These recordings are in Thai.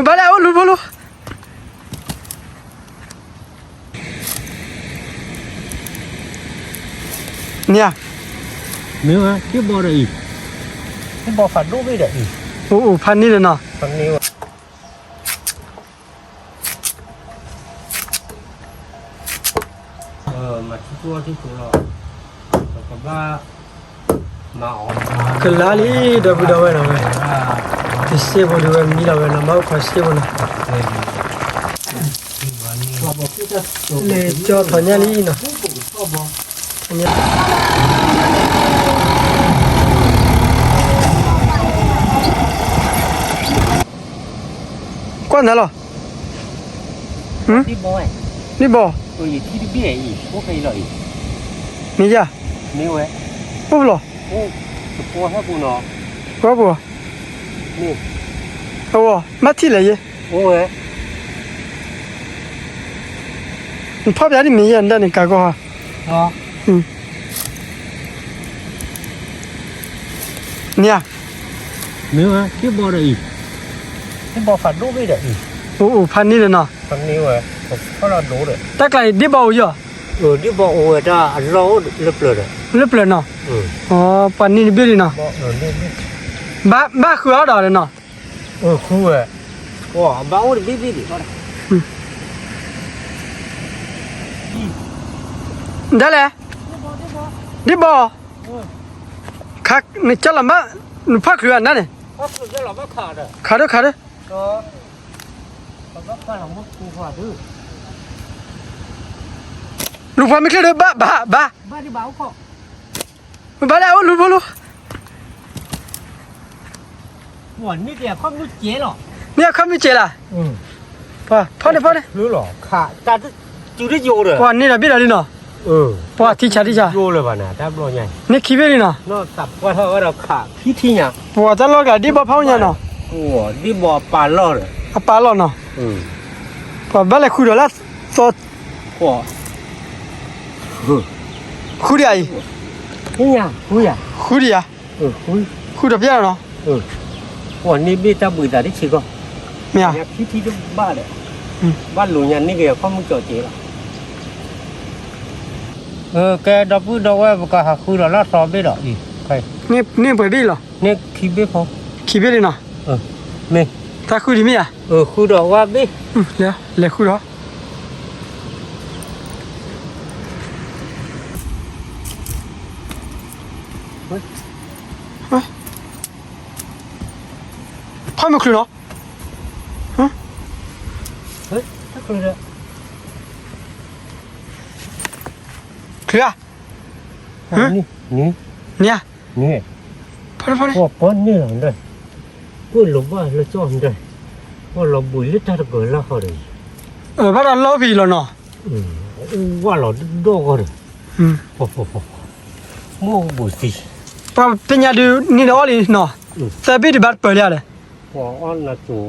ไปแล้วรู้พอรู้เนี่ย没有啊，这包的鱼，这包反肉味的鱼， โอ้พันนี่เลยเนาะ反牛。มาที่ตัวเราแล้วก็ว่ามาออก คือลาลีดับดับเว้ยนะเว้ยที่เสียบดูเว้ยมีละเว้ยนะมาขอเสียบนะเลยจอดทันยาลีนะเนี่ยกวนนั่นหรอที่บ่อย นี่บ่อยู่ที่เบี้ยอีกพวกใครเลย นี่จ้ะนี่เว้ย ปุ๊บหรอโอ้จะพอให้กูเนาะก็บ่นี่โอ้มาที่เลยโอ้ย你泡边的没人的你搞过哈？啊，你啊？没有啊，这包的鱼，这包反肉味的鱼，盘你的呢？反牛哎，放了肉的。大概你包有？这包我这肉了不了的。你不能呢？哦，盘你的别的呢？把喝到的呢？苦哎，哇，把我的别的好了。你来嘞？你包？卡，你叫什么？你怕喝哪里？我是这老板卡的。卡的。老板看了我不花的。ลูกพอไม่เคยเลยบ้าที่บ้าเขาบ้าแล้วลูกพอลูกวันนี้เดี๋ยวเขาไม่เจ๊หรอเนี่ยเขาไม่เจล่ะพอเนี่ยรู้หรอขาแต่จุดที่โยเลยวันนี้เราพี่เราดิเนาะพอที่ชาโยเลยป่ะนะแต่บล้อใหญ่นี่ขี้เบี้ยดิเนาะนอกจากว่าถ้าว่าเราขาพี่ที่เนี่ยพอจะลอกกันดิบ่เผาเนี่ยเนาะโอ้ดิบ่ปลาล่อเลยปลาล่อเนาะพอบ้านเลยคุยเดี๋ยวละสดคุยอะไรนี่ยังคุยอ่ะคุยอ่ะคุยเดี๋ยวพี่เนาะวันนี้พี่จะบุยแต่ที่ชิโก้ไม่อ่ะพี่ที่บ้านเลยบ้านหลวงยันนี่ก็เขาไม่จอดเจ๊ละแกดับพื้นดับไว้ก็หาคุยแล้วสอบไปหรออีใครนี่เปิดดีเหรอนี่ขี้เบี้ยพอขี้เบี้ยดิเนาะไม่ถ้าคุยดีมั้ยอ่ะคุยดอกว่าเบี้ยเลยคุยดอกพ่อไม่คุยเนาะถ้าคุยเลยคุยอ่ะนี่พอพอป้อนนี่หลังเลยพูดหลบว่าเราจ้องเลยว่าเราบุยลิตรเกินแล้วเขาเลยบ้านเราล้อบีแล้วเนาะว่าเราโดนเขาเลยพอมั่วบุยสิป้าเป็นยังดูนี่เนาะเลยเนาะแต่พี่ที่บ้านเปิดเลยพออันนั้นตัว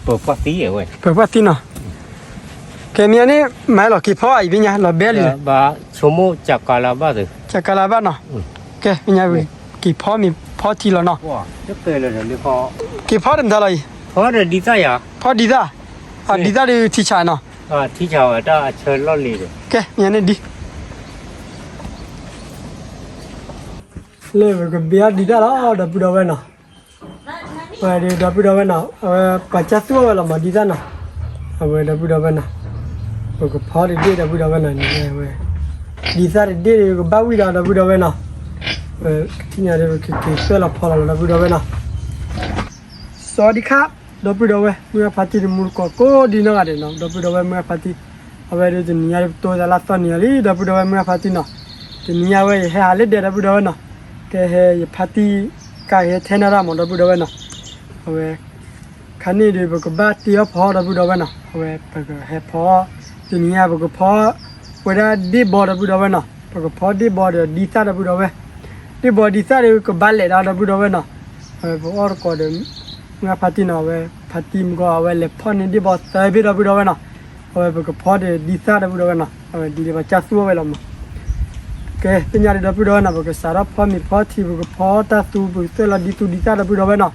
เปิดปาร์ตี้เว้ยเปิดปาร์ตี้เนาะแกมีอันนี้หมายหรอกี่พ่ออีกเป็นยังเราเบลเลยบ้าชั่วโมงจากกาลาบ้าเลยจากกาลาบ้าเนาะแกเป็นยังกี่พ่อมีพ่อที่แล้วเนาะว้าจะเกิดเลยนี่พอกี่พ่อเดิมเท่าไรพ่อเดิมดีใจอ่ะพ่อดีจ้าดีจ้าดูที่ชายเนาะที่ชายจะเชิญล่อลีเลยแกมีอันนี้ดีเลยก็เบียดีจ้าแล้วดับดาวเนาะไปเดี๋ยวดับดาวเนาะปัจจัยตัวเรามาดีจ้าเนาะดับดาวเนาะก็พ่อดีดับดาวเนาะนี่ดีจ้าดีก็บ้าวิดาดับดาวเนาะที่นี่เดี๋ยวคือเสื้อเราพอเราดับดาวเนาะสวัสดีครับดับดาวเมื่อพัฒน์มูลก็ดีนะกันเนาะดับดาวเมื่อพัฒน์เอาไว้เดี๋ยวนี้ตัวจะลัดตอนนี้เลยดับดาวเมื่อพัฒน์เนาะที่นี่เอาไว้ให้หาเล็ดดับดาวเนาะแกให้พัฒน์ก็ให้เทนารามดับดาวเนาะเอาไว้คันนี้เดี๋ยวก็บ้าที่พอดับดาวเนาะเอาไว้ก็ให้พอที่นี่ก็พอเวลาดีบอดับดาวเนาะก็พอดีบอเดี๋ยวดีซ่าดับดาวดีบอดีซ่าเดี๋ยวก็บ้านเลยดับดาวเนาะเอาไว้พอก็เดี๋ยวเมื่อพัฒน์เนาะเอาไว้พัฒน์ก็เอาไว้เล็บพอนี่ดีบอใส่ไปดับดาวเนาะเอาไว้ก็พอเดี๋ยวดีซ่าดับดาวเนาะเอาไว้ดีว่าจัดสู้ไว้แล้วมั้งแกเป็นยังไงดับดาวเนาะก็สารพัดมีพอที่ก็พอตาสู้บุษย์ละดีตู้ดีซ่าดับดาวเนาะ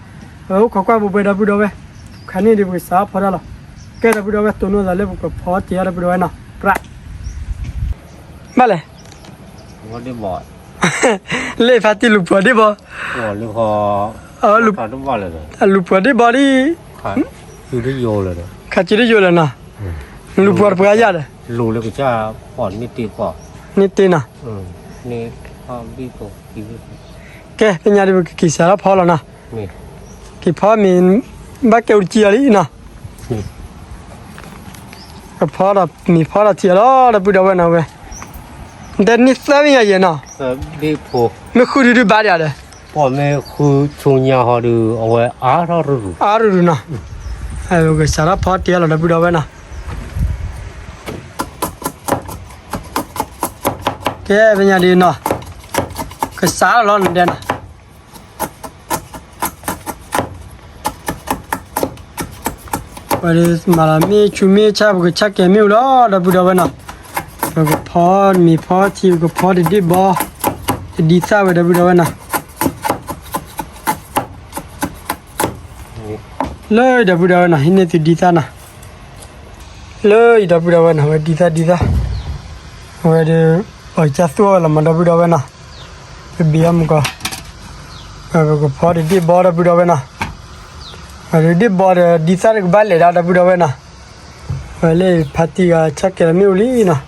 ขอกว่าบุเบดับดอเวคันนี้ดิบุสาพอได้หรอแกดับดอเวตัวนู้นจะเล่นบุกพอเจียดับดอเวนะปะมาเลย ว่าได้บ่อย เล่ฟาติลูกพอได้บ่ บ่เลยพอ ลูก ขาดบ่เลยเลย ลูกพอได้บ่ดิ ขาดคือได้โยเลยเลย ขาจิได้อยู่แล้วนะลูกพอปะยาเลย รู้เลยก็จะผ่อนนิดตีก่อน นี่ตีนะ นี่พอบีโตกีบี แกเป็นยาดิบุกิสาพอแล้วนะ นี่ กิพอมีบักเกอร์จีอะไรนะก็พอละมีพอละเจียแล้วดับดอเวนะเว้เดนนี่สามีอะไรนะ บีโพ ไม่คุยดูบาร์ยาเลย พ่อแม่คือชงยาหอดูเอาไว้อาร์รู้ อารุนะไอ้พวกสารพัดเจียแล้วดับดอเวนะแกเป็นยาดีนะก็สารล้อนเดนะวันนี้มาละมีชูมีชาบุกชักแกมิวแล้วดับดอเวนะก็พอมีพอที่ก็พอดีบ่ดีซ่าเวดับดอเวนะเลยดับดอเวนะหินเนี่ยติดีซ่านะเลยดับดอเวนะเวดีซ่าเวเดอจัสตัวละมันดับดอเวนะเบียมก็พอดีบ่ดับดอเวนะดีบ่ดีซ่าก็บ้านเลยดับดอเวนะเวเลยพัติกาชักแกมิวลีนะ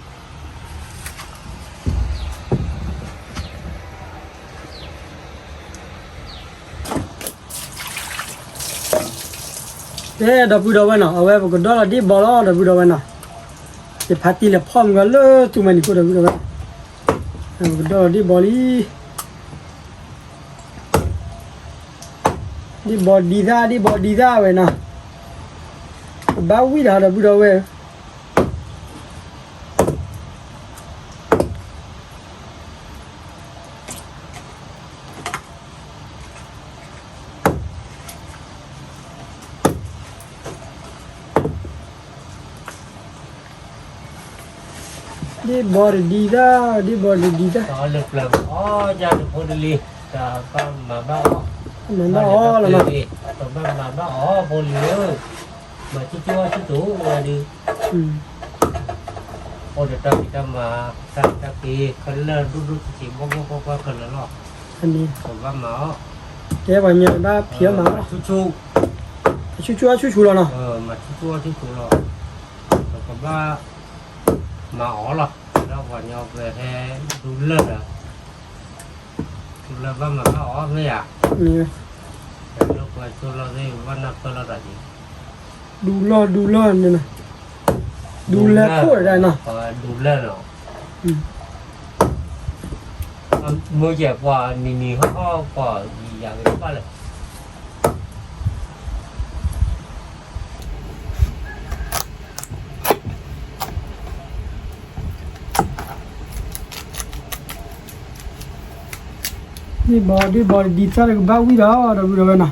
ดับดอเวนะเอาไว้พวกดอลดีบ่ละดับดอเวนะจะพัติเลยพร้อมกันเลยตัวมันนี่ก็ดับดอเวนะดอลดีบ่ลีดีบ่ดีซ่าเว้นะบ้าวิดาดับดอเวดีบ่ดีซ่า ต่อเล็กลำอ๋อจะดูคนดีจะปั้มมาบ้า มันบ่อ๋อละมั้ง ต่อปั้มมาบ้าอ๋อคนเลี้ยวมาชิชัวชิตู่มาดีโอ้เดี๋ยวตั้งมาตั้งตะกี้คนเลิศดูสิบ่คนละหรอก อันนี้ ผมว่าหมอ แกว่าเนี่ยบ้าเพียมา ชูแล้วเนาะ มาชิชัวหรอกแต่ผมว่าหมอหรอกแล้ววันนี้ไปแค่ดูเลิศอ่ะดูเลิศว่ามันก็อ๋อไม่อยาก นี่ แต่ลูกไปชวนเราได้วันนับตัวเราได้ดี ดูรอดเนี่ยนะดูแลโคตรได้เนาะ ดูเลิศเนาะเมื่อเจ็บกว่านี่เขาก็กว่าอย่างนี้ก็เลย นี่บ่ดีซ่าก็บ้าวิดาดับดอเวนะ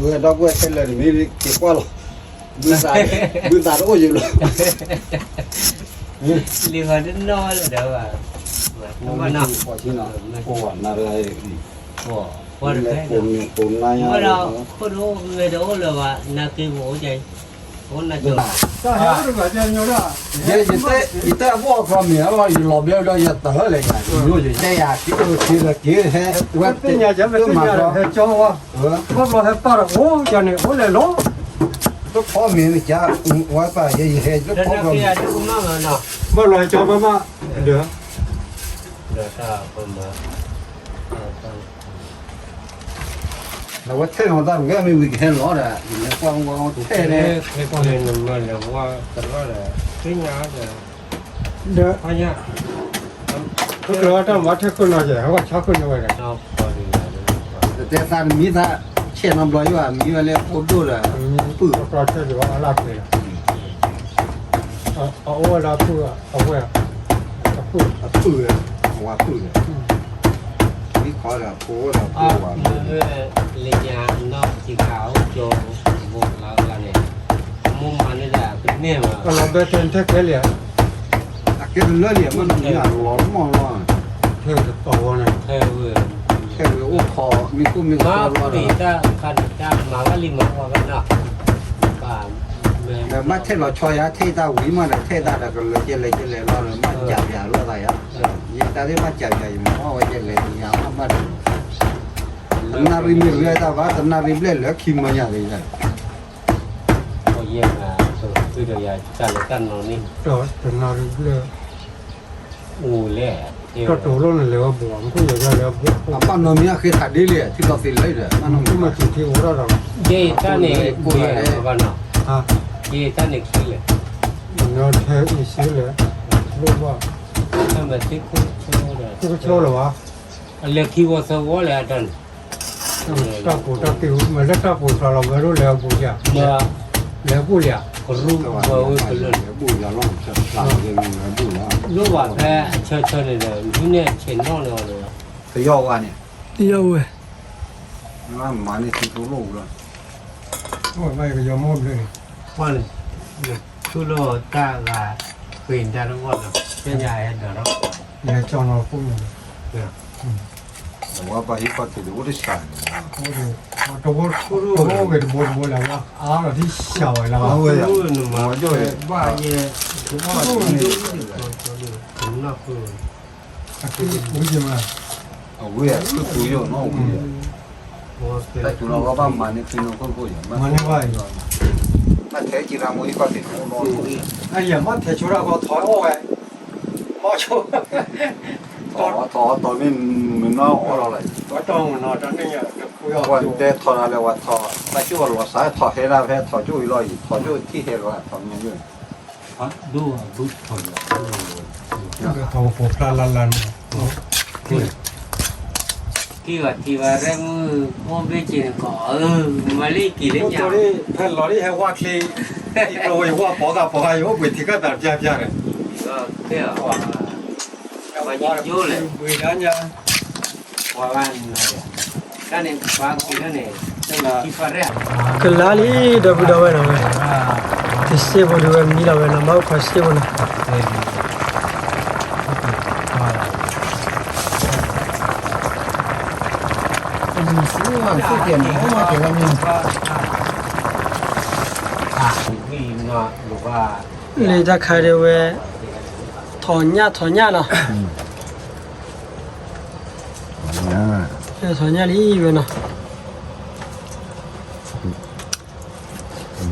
Vừa đó vừa xem là vì cái qua rồi bữa già nó ôi rồi เรียกว่าน้อยเลยเด้อว่า ว่าน่ะ พอที่น่ะโอ้น่าเลย บ่ว่าได้ ปุ่นนาย ว่าเราคนรู้เลยดูเลยว่าน่ากินหมูใจคนน่าจะ ဒါရတော့ကကြညောတော့ 이때 뭐 그러면 이 로벨로 였다 그래가 요즘 제야 기도 기해 ဝတ်တင်ညာချက်မတင်ညာဟဲ့ကျော်ဝါဘာလို့ဟဲ့ပါတော့ကျန်နေဟိုလေလော 또 보면 자 와봐 얘해 또 ဒါက 보면 ရတဲ့ဥမာနော် မလွယ်ကျော်မမเด้อ ဒါကဘယ်မှာ 나 태어나다 왜 위해 놓으라 이 광광 แค่นี้ 태네 แค่คนนึงมันเลยว่าแต่ว่าเลยที่งานเลย เด้อ อันนี้ ก็တော့မထက်ခွန်းတော့ကျဟော6ခွန်းတော့ရတယ် เราพอดีเลย 대산 미사 체험 로이와 미월에 포도라 ပူတော့ချက်တော့အလားပြေအော်လာပူအဝဲပူ 뿌야 와 뿌야 이 거라 보라 อ่า 보와 เลยยางนอกสีขาวโจบุกเราละเนี่ยมุมมันนี่แหละเป็นเนี่ยมา အလားပဲတင်ထက်ခဲလေ 아껴도 너리 만 그냥 로마 로 ထဲတော့နေ เออ 태우 오커 미고 미고 มาปี 로라 ก็คันจ้ามาก็ลิมมาว่ากันเนาะป่าแม่ มาเทเราชอยาเทตาวิมาเทตาตะกเลยเจเลยเรามาจับยารู้อะไรอ่ะยิตาได้มาจับยามาว่าเจเลยยามานาริมิเรตาว่านาริเบลเหลือคิมมาอย่างนี้ โอ้ยอ่ะคือเดี๋ยวอย่าจัดกันนอนนี่ တော့တနာရီလေ อูแหละ တော့တော်လုံးလည်းဘောကိုရရလည်းဘော အပနမီခေတာဒီလေတိတော့ဖိလိုက်တယ်မန ဒီ မ မှာတီဝရတော့ เย่ตาเนี่ยกูเนี่ยว่าเนาะ ဟာ เย่ตาเนี่ยคิดเลย နော်ထဲအရှိလေလို့ပါ ถ้ามันที่กูโชว์เลย သူချိုးလို့ပါ อะไรคิดว่าสวอเลยดัน တပ်ဖို့တပ်ပြီးမလက်တပ်ဖို့ဆိုတော့ဘယ်လိုလဲပူကြ มา လဲပူရ กรูบว่าเว้ยเป็น ဘူးရလုံးချက်လာတယ်ဘူးလား รู้ว่าแค่เชิญเลยนี่เนี่ยเชิญนอกเลย တယောက်ကနေ တရားဝဲ ငါမာနေသူလို့လား ဟိုမိုက်ရောမောပြီ ว่าเลยทุโลตากาเป็นดารวดเป็นใหญ่เด้อ ညချောင်းတော့ပုံနေ ဝါပါဟိပတ်တယ်ဝရရှာ ဟိုတော့ဘောပဲဘောလာအားတော့ဒီရှောင်းလာ รู้หนูมา မောကြောရဲ့ ว่าเย่ว่าผมน่าคือ အခုဦးကြမှာ အဝေးကသူရောနော်ဝေး ว่าเป็น តែသူတော့ဘာမာနေသူတော့ကိုရ မနေပါဘူး မထဲကြည့်ရမိုးပတ်တယ်နော် အဲ့ရမထဲချိုးတော့ထော်အောင်ပဲမောချိုး တော်မင်းမနောအော်လိုက် တော့တောင်းတော့တနေ့ရကိုရော วันเดทอนาเลวัทอแต่จู่ว่าสายทอเฮราเพทอจู่อีลอยทอจู่ที่เฮราทอเนี่ยอยู่ ดูบุตรคน ထော်ဖို့လာလာလာ กี่ว่าที่ว่าแรงมือพ่อไปจีนก็มาลีกี่เล่นยา တော်လေးဖက်လော်လေးဟဲဝါကလေးဒီလိုဝါပေါ်ကရောဝေတိကတာပြပြတယ် ก็เที่ยวว่ามายิงยูเลย ဝေဒညာ ว่าวันอะไรกันเนี่ยบางทีนั่นเนี่ยที่ฟ้าเรียก ကလာလီဒဘူဒဝဲနော်ဒီစေဘူဒဝဲမီလာဝဲနော်မောက်ခစေဘူနော် 4点我嘛给他们 มีมาหรือว่า လေတခါရဲဝဲထော်ညနော် 啊 အဲထော်ညလီပဲနော်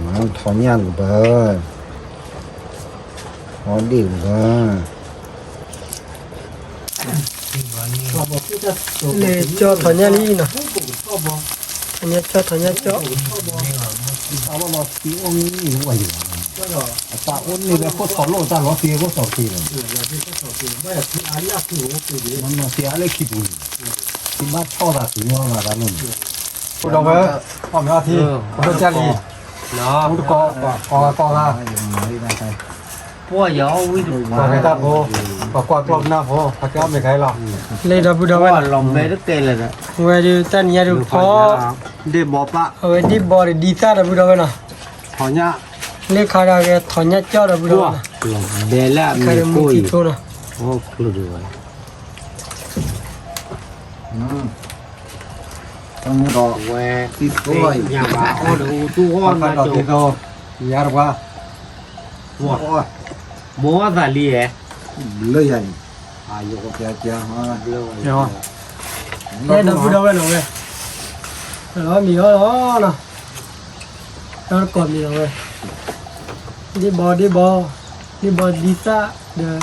蛮讨厌的吧好溜吧 လေကျော်ထော်ညလီနော်ညကျော်ထော်ညကျော် เอาว่าปีองค์นี้อยู่ว่าอยู่ปากอ้นนี่แล้วก็ถอดโลตาล้อเสียก็สอบเสียมันมาเสียอะไรคิดดูที่บ้านชอบอะถึงว่ามาแล้วนู่น ဘူဒဝဲဟောများသေးဘူဒကြလီ เนาะ ဘူဒကောလာ พวกยาววิ่ง ဘာကတာဘောဘာကွာကလပ်နာဘောဖတ်ကမဲခိုင်လာလေဒဘူဒဝဲ ว่าลมไม่ได้เตะเลยนะ ဝဲဒီတန်ရရဖော เด็บปะ ဝဲဒီဘော်ဒီသားဒဘူဒဝဲနော် ถอนเนี่ย လေခါရကထော်ညကျော်ဒဘူဒဝဲ เบลล่า ခါ มี ရမူ คุย တီထိုးနော် โอ้ครูด้วย ต้องรอ เว้ย ที่ตัว อย่ามาโอ้ดูตู้ห้อ มัน น ก็ มา ดอก จุ ที่เขายารว่า หัว โอ้ย บัวสาลีเอ๋ เลยยันอายุก็เพียเพียฮะ เรื่อง เนาะเนี่ยดับบิดเอาไว้หน่อยเว้ยแล้วมีแล้วเนาะแล้วก่อนมีแล้วเว้ยดีบอดีซ่าเดี๋ยว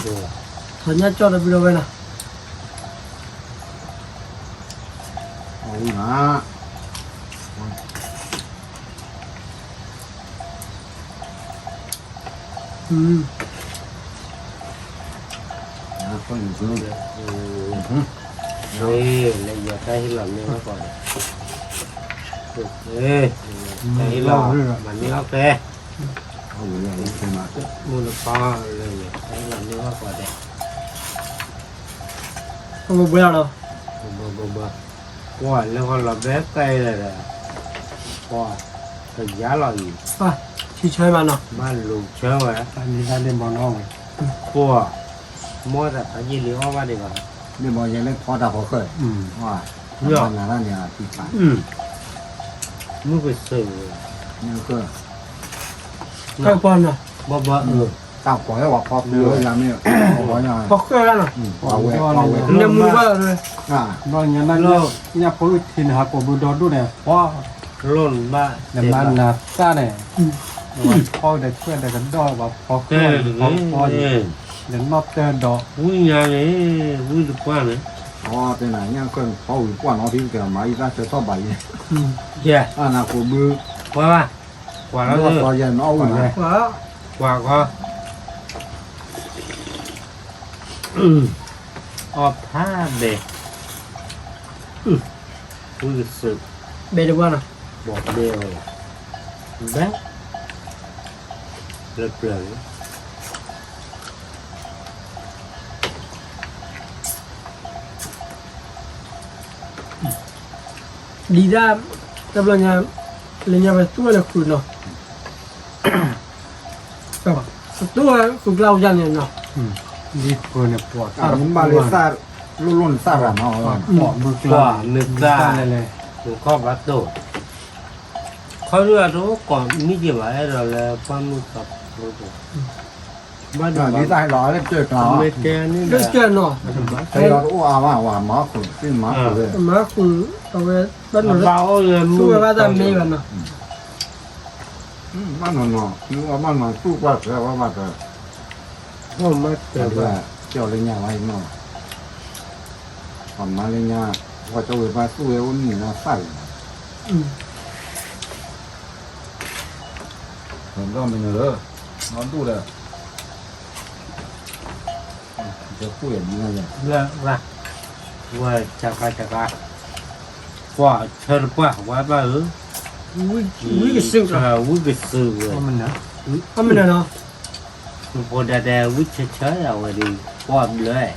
ถอนยาจอดับบิดเอาไว้นะ โอ้ยนะ คนอยู่ เฮ้ยเลยอย่าใช้ให้หลับนี่มาก่อนเฮ้ยใช้ให้หลับมันนี่โอเค เอาเลยใช่ไหม มูลค่าเลยใช้ให้หลับนี่มาก่อนเด็ก เอามาเบื่อเนาะ บ่ว่าแล้วก็เราแบบไกลเลยแหละว่าแต่ยาเราอีก อ่ะชี้ช่วยมาเนาะ บ้านลูกเชื่อไว้ อันนี้ได้เล่นบอลน้อง พวกมัวแต่ไปยืนเลี้ยวมาดีกว่า นี่บอกยังเล่นพอดาพอเคยว่าเรื่องนั้นเนี่ยที่ผ่าน มึงไปซื้อ นี่ก็ ใกล้ปอนเนาะ บ่ตาขวายว่าพอเรือยังไม่พอยัง พอเคยแล้วเนาะ เอาไว้เอาไว้ เนี่ยมือว่าเลย บอลอย่างนั้นเนี่ยพอทินหาปบุดอดูเนี่ยพอ ล้นบ้า อย่างนั้นนะซ่าเนี่ยพอได้เพื่อนได้กันดอกว่าพอ เอ พอเดี๋ยวนอกเจอดอก วิ่งยังไงวิ่งกว่าเลย อ๋อแต่ไหนยังคนเขาอยู่กว่าน้องที่เกิดมาอีกแล้วจะชอบใบ เจ้า อ่านะกูมือ ว่าแล้ว แล้วก็ยันเอาเลย ว้าว ว่าก็ออกผ้าเด็กวิ่งสึก เบรว่าเนาะ บอกเดียวแบ๊กเปลือย ดีด้าแต่เวลาเนี่ยเลี้ยงไปตัวละคุณเนาะก็ตัวคุณเราอย่างเนี่ยเนาะ ดีเพื่อนเนี่ยปวด อ่ามันมาเลยซาลุ่นซาระมา ปวดมือกลางเลย หนูก็บัดโตเขาเรียกรู้ก่อนนี่จะว่าเราเลยปั้นมือกับบ้าน นี่ได้หรอได้เจอกล่าว ไม่แก่นี่ เรื่องเกินเนาะ ใครเราว่าหมาคนซึ่งหมาคนเลย มาคุณเอาไว้บ้านหนู เบาเลย สู้ว่าจะมีกันเนาะ มันนอนนึกว่ามันสู้ว่าแต่ว่ามันก็ ก็มาเจ แต่ อ ว่าเจ้าเลยเนี่ยไว้เนาะทำมาเลยเนี่ยว่าจะไปมาสู้เอวนี่นะใส่ผมก็ไม่เนอะนอนดูเลยจะพูดอย่างนี้ไง เลิกละว่าจักรว่าเชิญว่าว่าบ้าวิ่งสู้เนาะ วิ่งซื้อ เพราะมันนะ เอาไม่เนาะ พอได้วิ่งเฉยๆเอาไว้ดีว่าเลย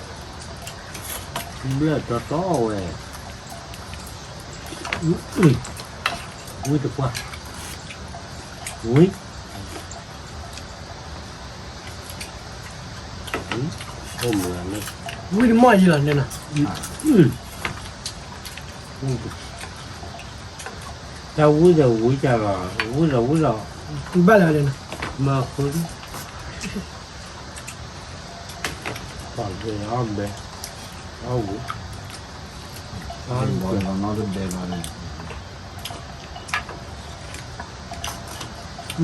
เลือดโตๆเว้ยวิ่งตัวว่าวิ่งโอ้เหมือนเลย วิ่งมั่วยี่หล่ะเนี่ยนะ จะวิ่งจะวิ่งจะรอวิ่งจะวิ่งรอ บ้าเลยนะ มาคุณก่อนจะเอาไปเอาวิ่ง บอกเรานอนดูเดินมาเลย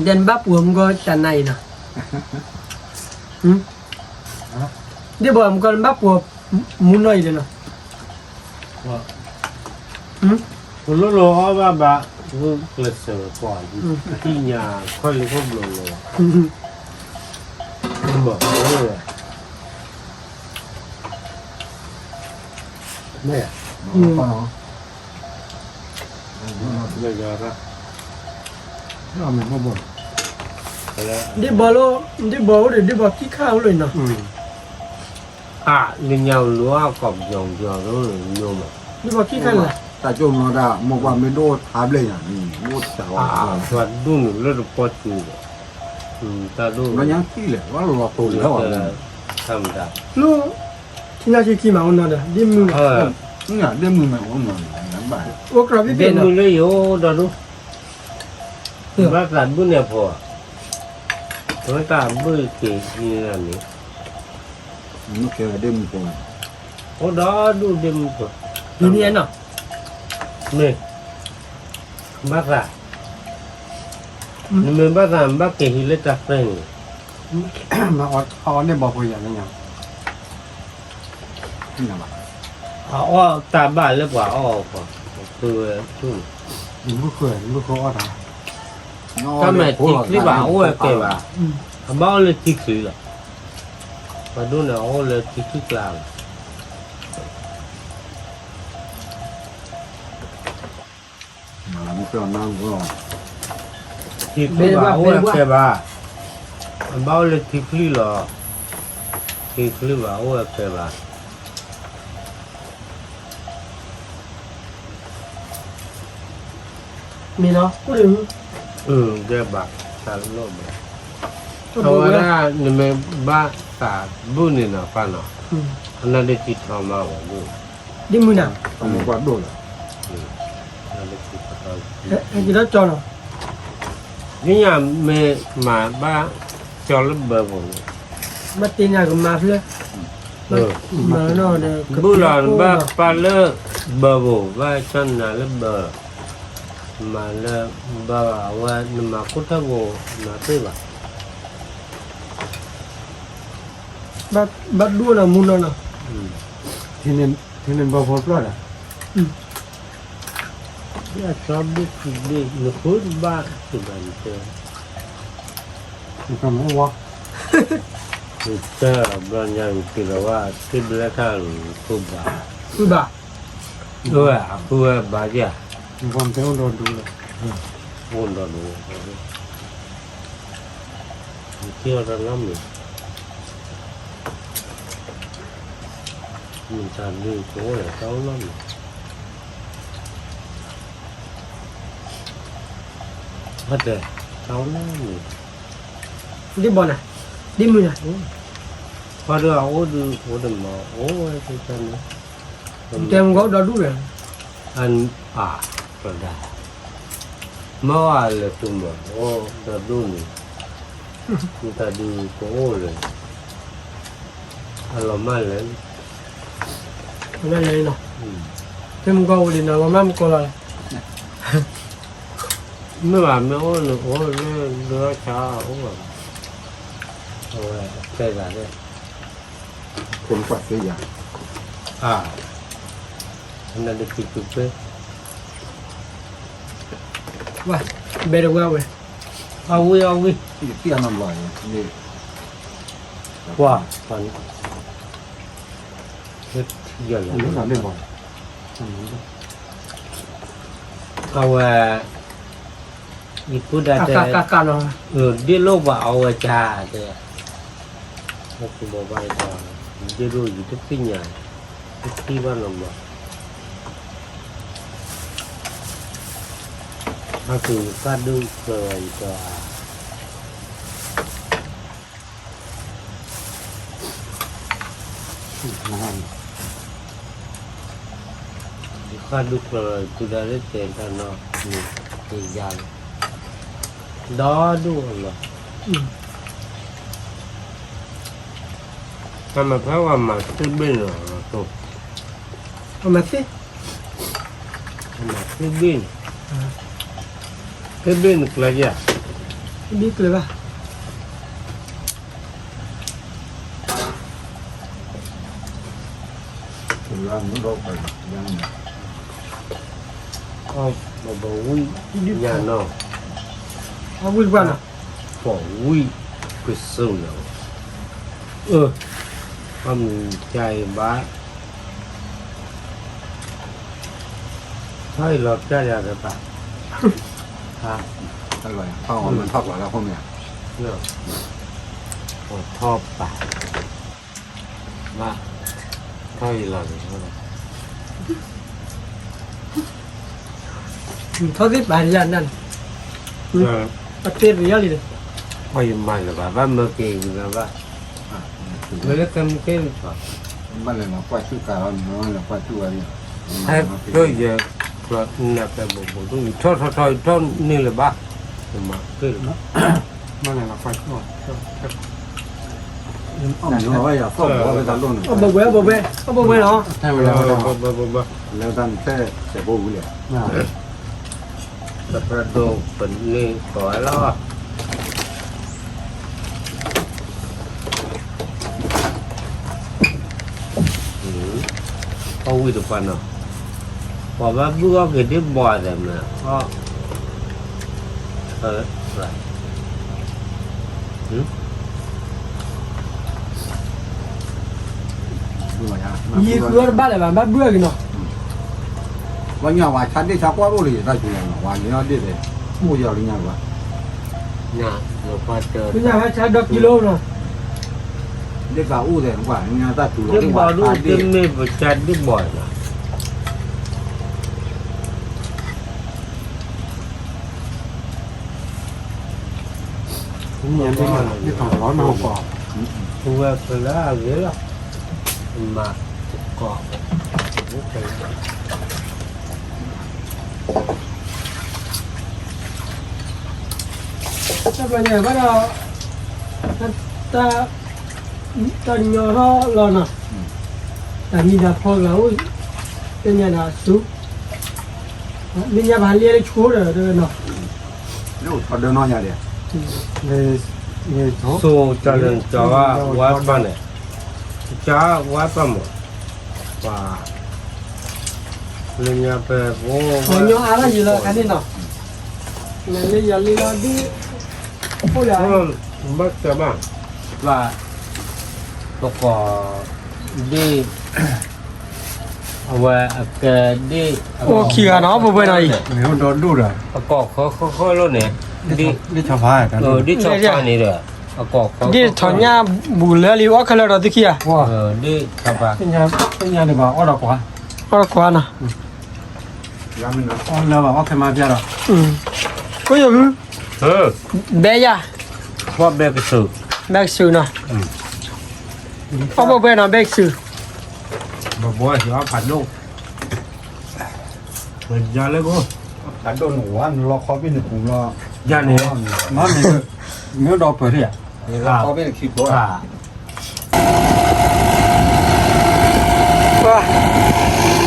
เดินบ้าปัวมันก็จะไหนนะเดี๋ยวบอกมันก็บ้าปัวมุนน้อยเลยนะ คุณรู้หรอว่าแบบวิ่งเกลือเสือก่อนที่ยาค่อยควบลงเลยบอกเลยเนี่ย ก็เนาะ เยอะๆนะ เราไม่พอบ่น แล้ว เดี๋ยวบอกเราเดี๋ยวบอกเดี๋ยวบอกขี้ข้าวเลยนะ เงินยาวรัวกับยองยาวรู้หรือโยม เดี๋ยวบอกขี้ข้าวเลย แต่จุ่มเราได้มองว่าไม่โดดทำเลยอย่างนี้โดดสาว สวัสดีหนูเลือดปอดอยู่ตาดู มันยังที่เลยว่าเราตัวแล้ว ทำได้ ลูกที่น่าชื่อขี้หมาวันนั้นเดี๋ยวมือ เนี่ยเรื่องมือมันของมันลำบาก โอ้กระบี่ เด เป็น ม เนาะ เลยโยดอดูบ้านตาบุเนี่ยพอบ้านตาบุเกี่ยงนี่ มันแค่เรื่องมือก่อน โอ้ดอดูเดมพอ ดีเนี่ยเนาะ นี่บ้านตานี่มันบ้านตาบ้านเกี่ยงเลยจับเลย มาออดเอาเนี่ยบอกผู้ใหญ่ยังยัง นี่นะบ้า อ๋อตาบ้านเลยกว่าอ๋อพอคือทุ่ง ไม่เคยออดอ่ะ ถ้าแม่ติดหรือเปล่าโอ้ยเก๋ว่ะบ้านเลยติดคือละมาดูเนี่ยโอ้เลยติดคือกลาง มันก็นั่งก็ ติดคือว่าโอ้ยเก๋ว่ะบ้านเลยติดคือละติดคือว่าโอ้ยเก๋ว่ะ มีเนาะพูดถึง เก๋ว่ะตาโลบเอาว่านี่มันบ้านตาบุนี่นะป้าเนาะอันนั้นได้ติดทองมาว่าบุ ดิมือน่ะ ต้องกวาดดูละ อันนั้นได้ติดทอง ไอ้กินแล้วจอเนาะ นี่ยามแม่มาบ้านจอลเบอร์บุ มาตีน่ะก็มาเพื่อมาเนาะเด้อ บุหลานบ้านป้าเลเบอร์บุว่าฉันน่ะเลเบอร์มาเลเบอร์ว่านี่มาคุทะบุมาเตว่า บัดดูน่ะมุนเนาะ ที่นี่บอกพอปลอดอ่ะ ya sabu kide nukur ba kibante มันก็ไม่ว่า kita belanja kirawa kibelakang kuba คือบ่า dua aku baca มีความเท่าโดนดูเลย pun dah dulu kita dalam ni mencari kau ya tahu lah ada tahu lah ni ดิบ่น่ะดิมือน่ะ pada aku mau oh kita ni เต็มก็ดอดูเลย an pada mau ada semua oh dah dulu kita di kau kalau malam นั่นเลยเนาะเต็มก็วันนี้นะว่าแม่มันก็ละ ไม่ว่าไม่โอ้หนูโอ้เรือช้าโอ้โอ้ยใช่กันเลย คนกวาดเสียอย่าง อันนั้นได้ติดจุดเลย ว่าเบรกว่าเว้ย เอาวิ ที่เตี้ยน้ำลอยนี่ ว่าฟันเฮ็ดเยอะเล อันนี้ ย เราได้บอก เอาอีพูดได้ กาเนาะ dia lupa awak cah tu. Aku bawa itu. Dia dulu itu punya. Itu mana mbak? Aku kadu ke itu. Kadu ke itu dari tentang ni tinggal. Đó đúng rồi. Mà phải qua mà cái bên rồi thôi. เอามาสิ Mà cái bên. Cái bên là gì à? บิ๊กเลยป่ะ ถึงร้านมันก็ไปยัง Mà bà quý nhà nó เอาวิ่งป่ะเนาะ bỏ quý cái sâu nào. Ông trai bá. Thôi lọt ra ra rồi bà. อร่อยข้าวมันทอดกว่าแล้วพวกเนี่ย Được. Thọ bà. Mà. Thôi là được rồi. เขาสิบาทยันนั่นประเทศเรียลเลย Ôi mày là bà mơ kỳ là bà. Mới lấy cầm cái thôi. มันเลยมากวาดชื่อกาเราเนาะแล้วกวาดชื่ออะไร hết rồi giờ là nạp cái bộ tôi thôi nên là ba mà cái đó มาเลยมาไฟก่อน Ông nói là không có cái luôn. เอาบ่เว้เอาบ่เว้เนาะ ให้เวลาเรา ba Leo tan sẽ bố vui liền. tập ra đồ phần này có lo không quy được phần nào bỏ ba bữa cái đứa bò rồi mà có rồi Đúng rồi à. ยีคือบ้านอะไรบ้านเบื่อกันเนาะ Và nhà ngoài chắn đi cháu quá bố đi ra chủ nhà ngoài như nó đi về mua giờ đi nhà qua. nhà rồi qua chờ คืออยากให้ใช้ดอกกิโลเนาะ Đi cả u thì không phải nhà ta chủ đứa đi bò ngoài đu ta đi. trên mê và chặt đứa bò mà Cũng nhận thấy là cái thằng đó nó còn vừa phải là ghế đó mà cóถ้าเป็นอย่างนั้นta ta nhỏ nó lo nè là mình đã phô gấu cái nhà là sú mình nhà bán lia chúa rồi đó nè Nếu có đơn nó nhà đi. về về chỗ số cho nên cho quá ba này cho quá ba một và lên nhà về vô còn nhỏ á là gì là cái này nè này bây giờ đi là đi phô là bắt cho bạn và tôi có đi về cái đi ô kia nó bộ bên này nếu đó đủ rồi có khó luôn nè đi đi cho phải cái đi cho phải này rồi có đi thằng nhà bù lê li quá khờ rồi kia đi cho phải cái nhà này bảo ở đâu quá quá quá nè Ra mình nó. ở đâu bảo cái mà bia rồi có gì bé ya qua bé cái sự bé sư nè có bộ bên nào bé sư mà bố thì nó phản luôn mình ra lấy cô đánh đồ nổ ăn lo khó bên được cũng lo ra này nó này nếu đo phải thì Có biết là khi bố à.哇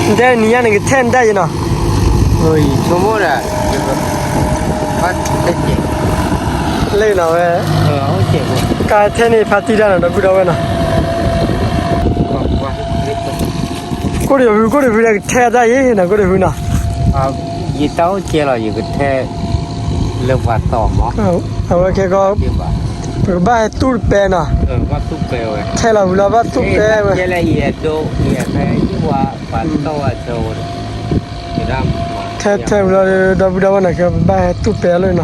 你这你让那个天带着呢 ơi số một à bắt cái gì lên nào về không chịu cái thiên này phát đi ra nó cứ đâu nè cô để vừa cái thiên带ấy nè cô để vừa nè gì tao chia là gì cái thế lực hoạt tỏ mỏ cái có gì vậy cái ba tút bè nè bắt tụt bèo ấy thiên là vừa ba tút bè mà chia là gì đồ gì cái gì qua bắt tao ở chỗ thì làm thiên là đâu nè cái ba tút bè lên nè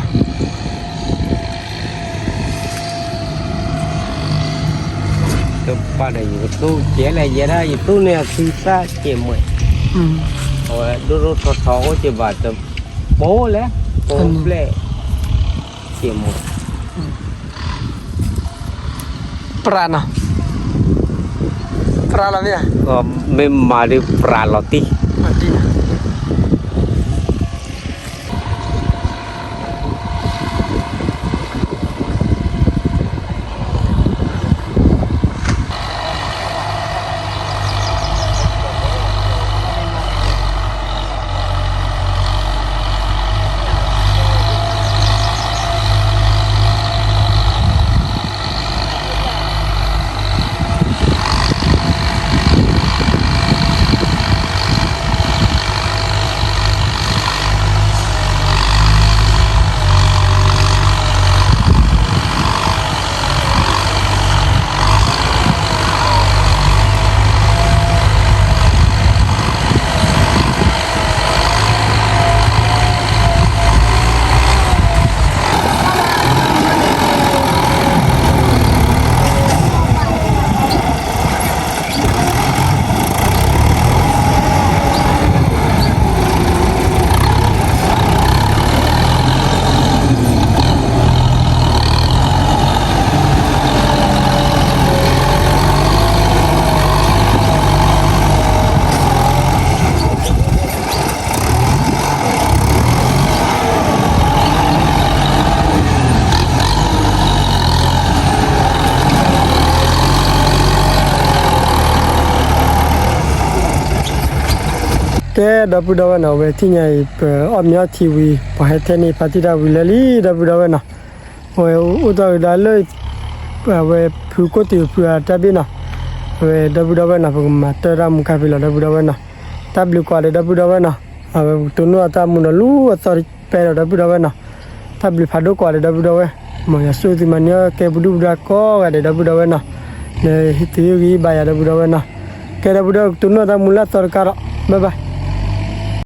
cái ba này gì tu chia là gì đó gì tu này thì ta chia mày rồi đôi thọ thọ có chia bát bố lẽ bố lẽ chia mày prana prana vậy memang ada praloti mati te da pu da na we ti nyai omya tv pa he te ni patida wilali da pu da na we u da le we phu ko ti phu ta bi na we da pu da na pa ma ta ra mu ka bi la da pu da na ta blu kwa da pu da na we tu no ta mu na lu ta pe da pu da na ta blu pha do kwa da pu da we ma ya su ti ma nya ke bu du da ko ga da pu da na ne ti gi ba ya da pu da na ke da pu da tu no ta mu la tar ka bye bye